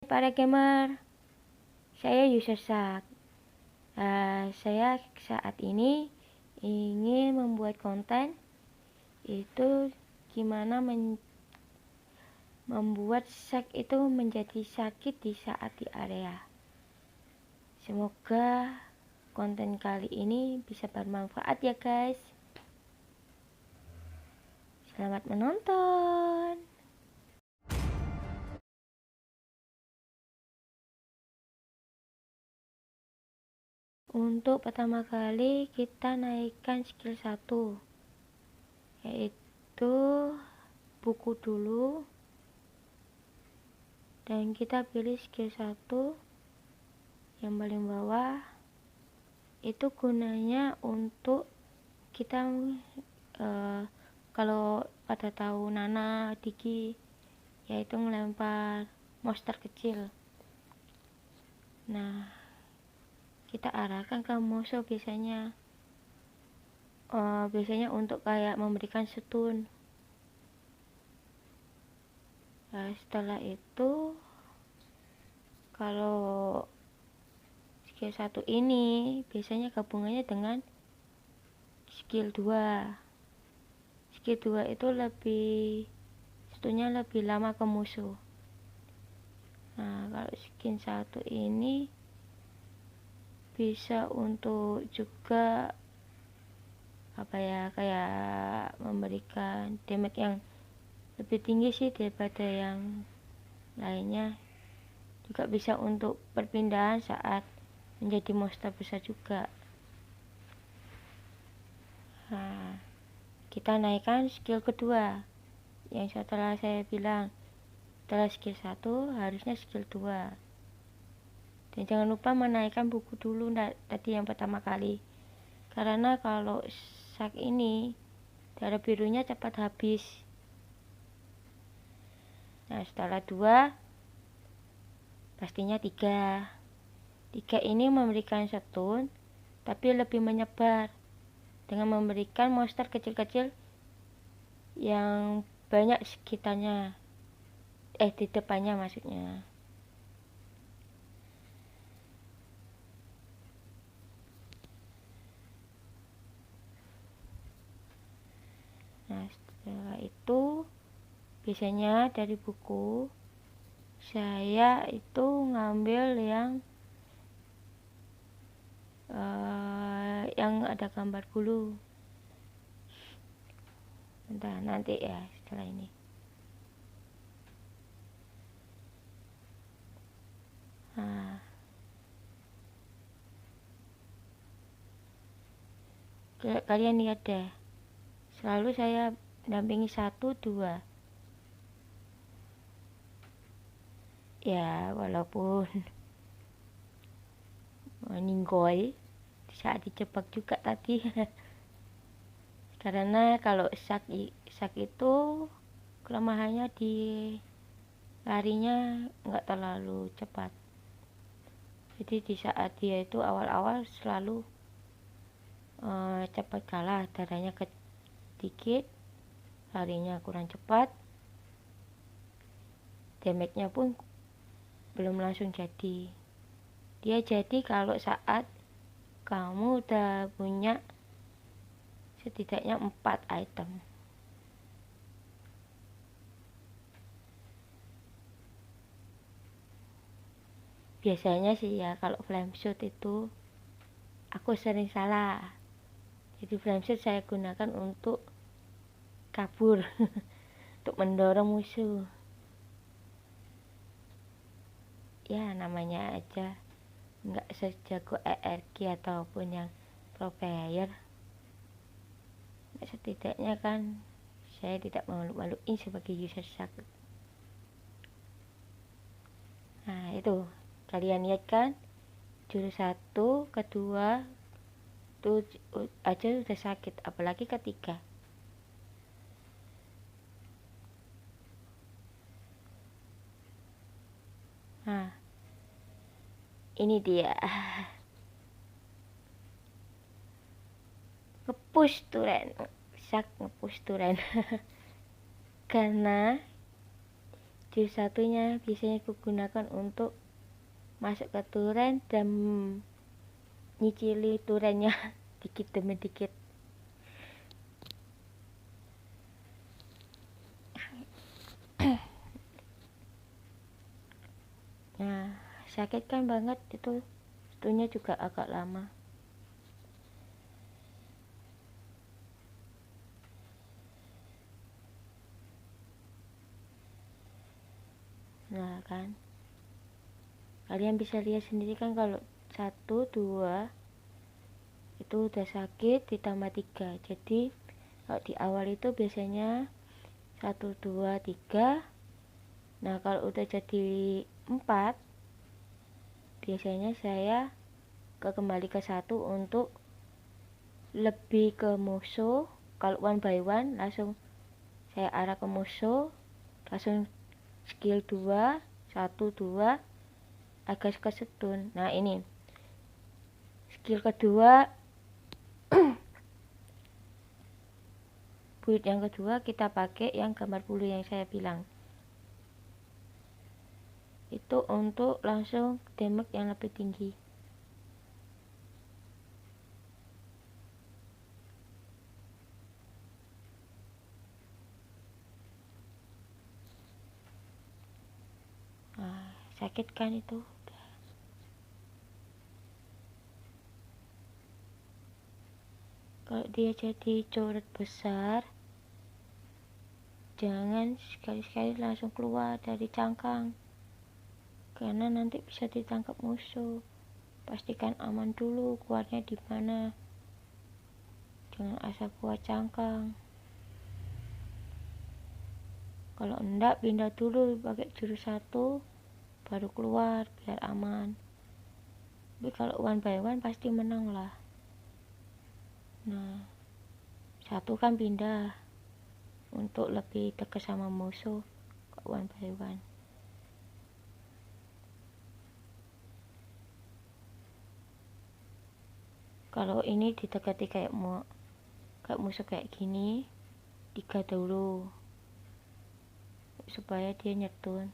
Para gamer, saya user Sak. Saya saat ini ingin membuat konten itu gimana membuat Sak itu menjadi sakit di saat di area. Semoga konten kali ini bisa bermanfaat ya guys. Selamat menonton. Untuk pertama kali kita naikkan skill 1, yaitu buku dulu, dan kita pilih skill 1 yang paling bawah. Itu gunanya untuk kita kalau pada tahu Nana Digi, yaitu melempar monster kecil. Nah, kita arahkan ke musuh biasanya untuk kayak memberikan stun. Nah, setelah itu kalau skill 1 ini biasanya gabungannya dengan skill 2. Skill 2 itu stunnya lebih lama ke musuh. Nah, kalau skill 1 ini bisa untuk juga kayak memberikan damage yang lebih tinggi sih daripada yang lainnya. Juga bisa untuk perpindahan saat menjadi monster besar juga. Nah, kita naikkan skill kedua, yang setelah saya bilang setelah skill 1 harusnya skill 2. Dan jangan lupa menaikkan buku dulu tadi yang pertama kali, karena kalau sak ini darah birunya cepat habis. Nah, setelah 2 pastinya 3 ini memberikan stun tapi lebih menyebar dengan memberikan monster kecil-kecil yang banyak sekitarnya, di depannya maksudnya. Nah, setelah itu biasanya dari buku saya itu ngambil yang ada gambar bulu. Bentar, nanti ya setelah ini. Nah, kalian lihat deh, selalu saya dampingi 1, 2. Ya, walaupun meninggoy saat dijebak juga tadi. Karena kalau sak itu kelemahannya di larinya nggak terlalu cepat. Jadi di saat dia itu awal-awal selalu cepat kalah, darahnya sedikit, larinya kurang cepat, damage-nya pun belum langsung jadi. Dia jadi kalau saat kamu udah punya setidaknya 4 item. Biasanya sih ya, kalau flame shoot itu aku sering salah. Jadi flame shoot saya gunakan untuk kabur untuk mendorong musuh. Ya, namanya aja nggak sejago ERG ataupun yang pro player. Setidaknya kan saya tidak malu-maluin sebagai user sak. Nah, itu kalian lihat kan, jurus 1, kedua itu aja udah sakit, apalagi ketiga. Nah, ini dia. Ngepush turen, sak ngepush turen. Karena skill satunya biasanya kugunakan untuk masuk ke turret dan nyicili turretnya dikit demi dikit. Nah, sakit kan banget itu, stunnya juga agak lama. Nah kan, kalian bisa lihat sendiri kan kalau 1, 2 itu udah sakit ditambah 3. Jadi kalau di awal itu biasanya 1, 2, 3. Nah kalau udah jadi 4, biasanya saya kembali ke 1 untuk lebih ke musuh. Kalau 1 by 1 langsung saya arah ke musuh, langsung skill 2, 1, 2 agak ke stun. Nah ini skill kedua, build yang kedua kita pakai yang gambar bulu yang saya bilang. Itu untuk langsung damage yang lebih tinggi. Nah, sakit kan itu. Kalau dia jadi coret besar, jangan sekali-sekali langsung keluar dari cangkang, karena nanti bisa ditangkap musuh. Pastikan aman dulu keluarnya di mana. Jangan asal keluar cangkang. Kalau enggak, pindah dulu pakai jurus 1 baru keluar biar aman. Tapi kalau 1 by 1 pasti menang lah. Nah, 1 kan pindah untuk lebih dekat sama musuh. 1 by 1. Kalau ini didekati kayak musuh kayak gini, 3 dulu supaya dia nyetun.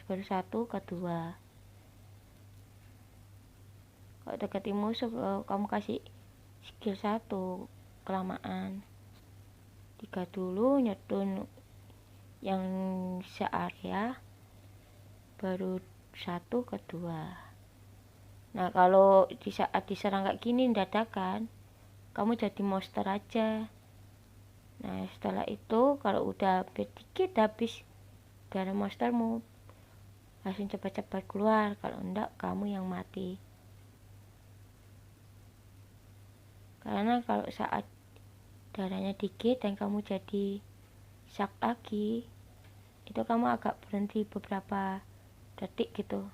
Baru 1 ke 2. Kalau dekati musuh, kamu kasih skill 1 kelamaan. 3 dulu nyetun yang searea, baru 1 ke 2. Nah kalau di saat diserang kayak gini dadakan, kamu jadi monster aja. Nah setelah itu kalau udah sedikit habis darah monstermu, langsung cepat-cepat keluar. Kalau enggak kamu yang mati. Karena kalau saat darahnya dikit dan kamu jadi shock lagi, itu kamu agak berhenti beberapa detik gitu.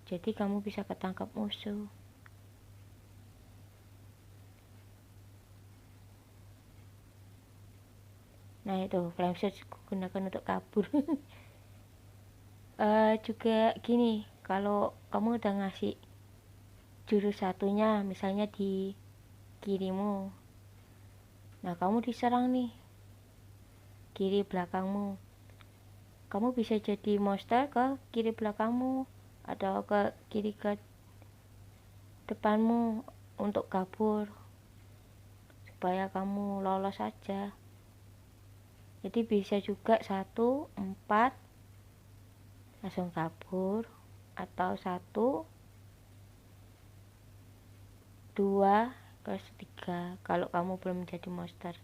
Jadi kamu bisa ketangkap musuh. Nah itu flame sword gunakan untuk kabur. Juga gini, kalau kamu udah ngasih jurus satunya misalnya di kirimu, nah kamu diserang nih kiri belakangmu, kamu bisa jadi monster ke kiri belakangmu atau ke kiri ke depanmu untuk kabur supaya kamu lolos aja. Jadi bisa juga 1, 4 langsung kabur, atau 1, 2 ke 3 kalau kamu belum menjadi monster.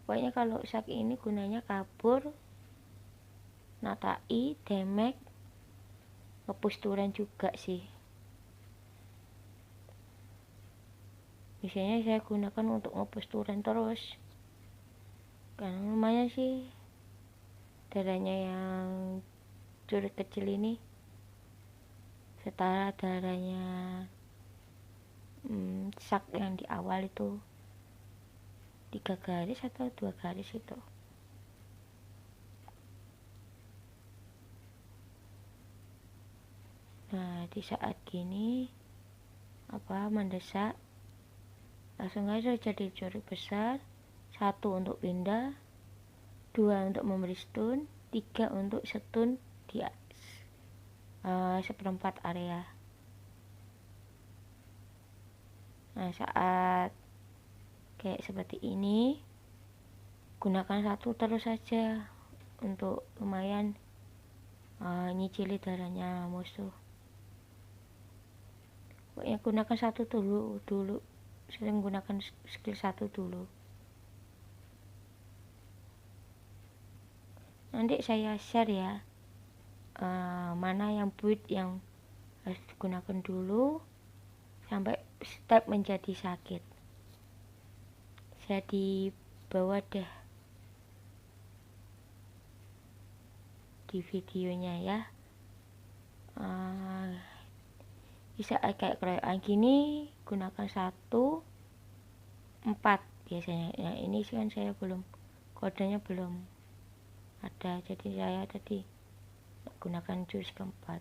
Pokoknya kalau sak ini gunanya kabur, natai, damage, ngepush turret juga sih. Biasanya saya gunakan untuk ngepush turret terus, karena lumayan sih darahnya yang curut kecil ini setara darahnya sak yang di awal itu 3 garis atau 2 garis itu. Nah di saat gini mendesak, langsung aja jadi curut besar, 1 untuk pindah, 2 untuk memberi stun, 3 untuk stun di seperempat area. Nah, saat kayak seperti ini, gunakan 1 terus saja untuk lumayan nyicili darahnya musuh. Pokoknya gunakan 1 dulu, sering gunakan skill 1 dulu. Nanti saya share ya mana yang build yang harus digunakan dulu sampai step menjadi sakit. Saya di bawah deh di videonya ya. Bisa kayak keroyokan gini, gunakan 1 4 biasanya. Nah, ini sih kan saya belum, kodenya belum ada, jadi saya tadi gunakan jurus keempat.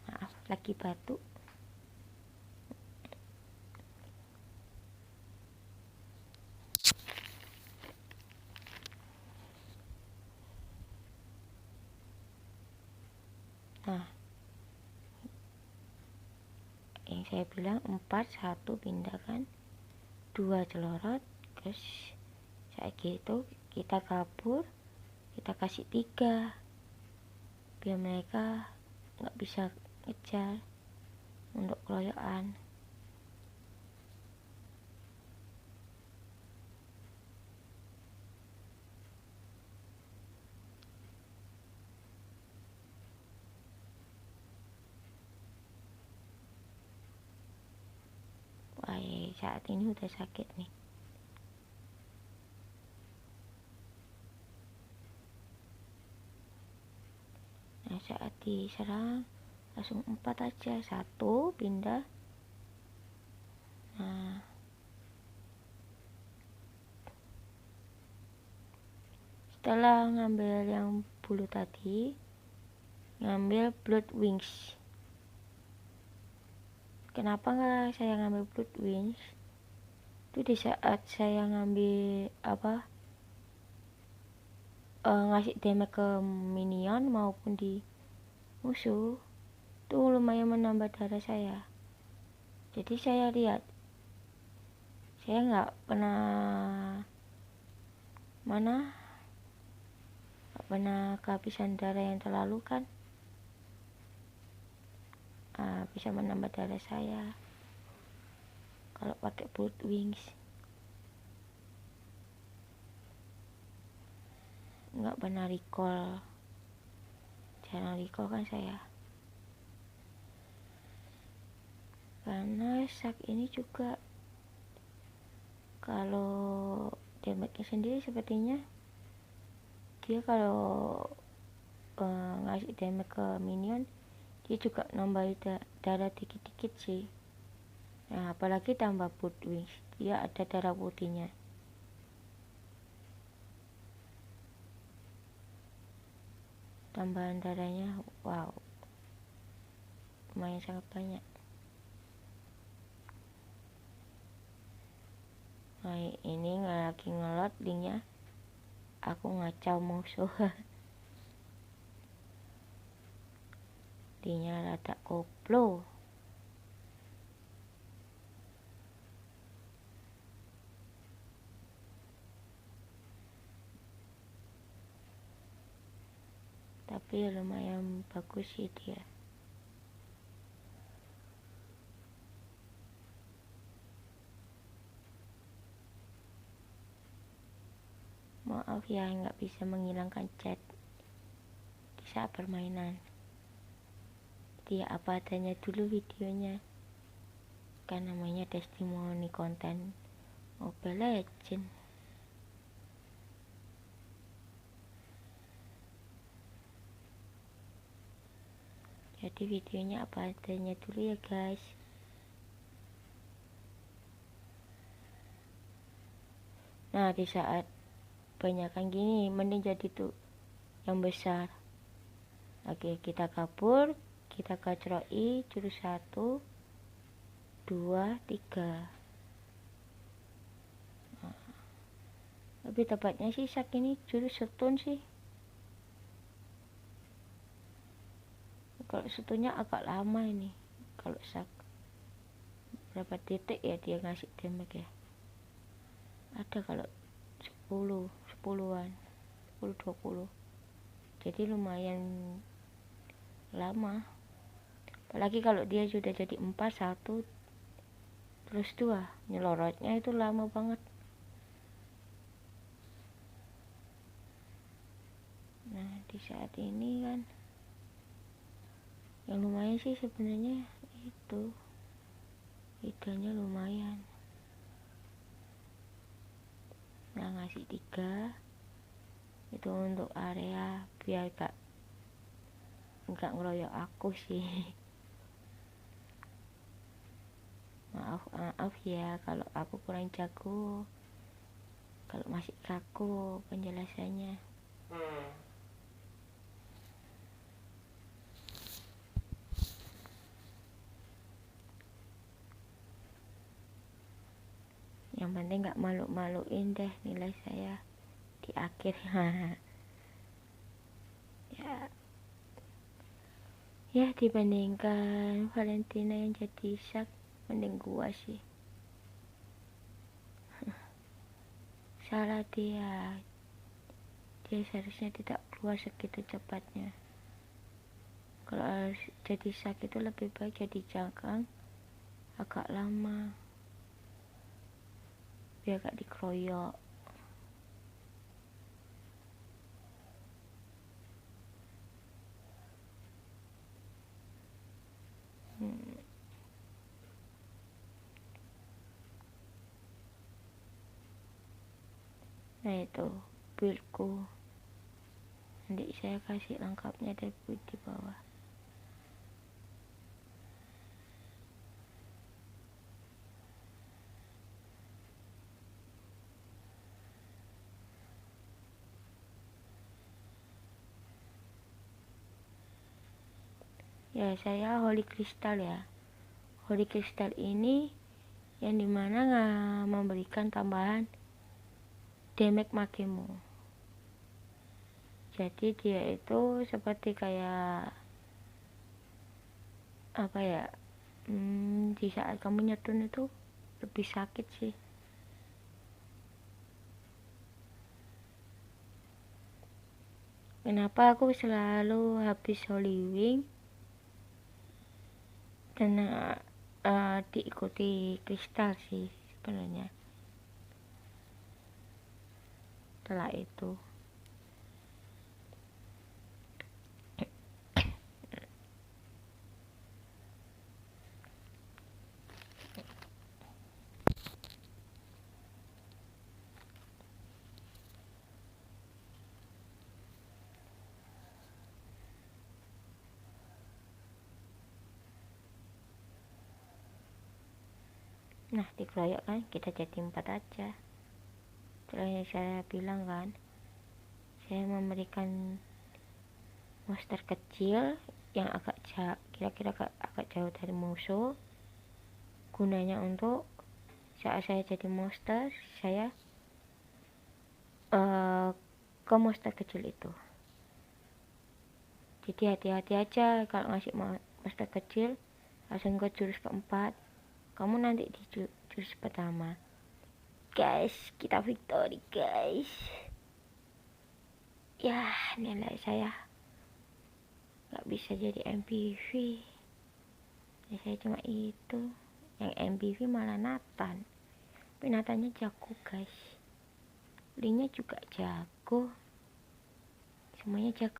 Maaf, lagi batuk. Nah, yang saya bilang 4, 1 pindahkan, 2 celorot, terus kayak gitu kita kabur, kita kasih 3 biar mereka nggak bisa ngejar untuk keroyokan. Wah, saat ini udah sakit nih. Nah, saat diserang langsung 4 aja, 1 pindah. Nah, setelah ngambil yang bulu tadi, ngambil blood wings. Kenapa nggak saya ngambil blood wings? Itu di saat saya ngambil ngasih damage ke minion maupun di musuh, itu lumayan menambah darah saya. Jadi saya lihat, saya nggak pernah kehabisan darah yang terlalu kan. Bisa menambah darah saya kalau pakai blood wings. Nggak pernah recall, jarang recall kan saya, karena sak ini juga kalau damage-nya sendiri sepertinya dia kalau ngasih damage ke minion dia juga nambah darah dikit-dikit sih. Nah, apalagi tambah blood wings, dia ada darah putihnya. Tambahan darahnya wow, lumayan sangat banyak. Nah, ini lagi ngelot linknya, aku ngacau musuh. Linknya rada koplo. Tapi lumayan bagus sih dia. Maaf ya nggak bisa menghilangkan chat di saat permainan. Jadi apa adanya dulu videonya, kan namanya testimoni konten Mobile Legends. Jadi videonya apa adanya dulu ya guys. Nah, di saat banyakan gini mending jadi tuh yang besar. Oke, kita kabur, kita gacroi jurus 1, 2, 3. Lebih tepatnya sih sak ini jurus setun sih. Kalau setunnya agak lama ini. Kalau sak berapa detik ya dia ngasih damage ya. Ada kalau 10-an, 10-20. Jadi lumayan lama. Apalagi kalau dia sudah jadi 4, 1 terus 2, nyelorotnya itu lama banget. Nah, di saat ini kan yang lumayan sih sebenarnya itu idenya lumayan. Nah, ngasih 3 itu untuk area biar nggak ngeroyok aku sih. Maaf ya kalau aku kurang jago, kalau masih kaku penjelasannya. Yang penting nggak malu-maluin deh nilai saya di akhir. Ya dibandingkan Valentina yang jadi sak, mending gua sih. Salah dia seharusnya tidak keluar segitu cepatnya. Kalau harus jadi sak itu lebih baik jadi jangkang agak lama biar gak dikeroyok. Nah itu buildku, nanti saya kasih lengkapnya di bawah. Ya saya Holy Crystal ya. Holy Crystal ini yang dimana memberikan tambahan damage magemu. Jadi dia itu seperti kayak apa ya, di saat kamu nyetun itu lebih sakit sih. Kenapa aku selalu habis Holy Wing dan diikuti kristal sih sebenarnya. Setelah itu nah dikeroyok kan kita jadi 4 aja. Setelah yang saya bilang kan, saya memberikan monster kecil yang kira-kira agak jauh dari musuh, gunanya untuk saat saya jadi monster saya ke monster kecil itu. Jadi hati-hati aja kalau ngasih monster kecil langsung ke jurus keempat, kamu nanti di jurus pertama. Guys, kita victory guys. Ya nilai saya gak bisa jadi MVP ya, saya cuma itu. Yang MVP malah Nathan, tapi Nathannya jago guys, Linya juga jago, semuanya jago.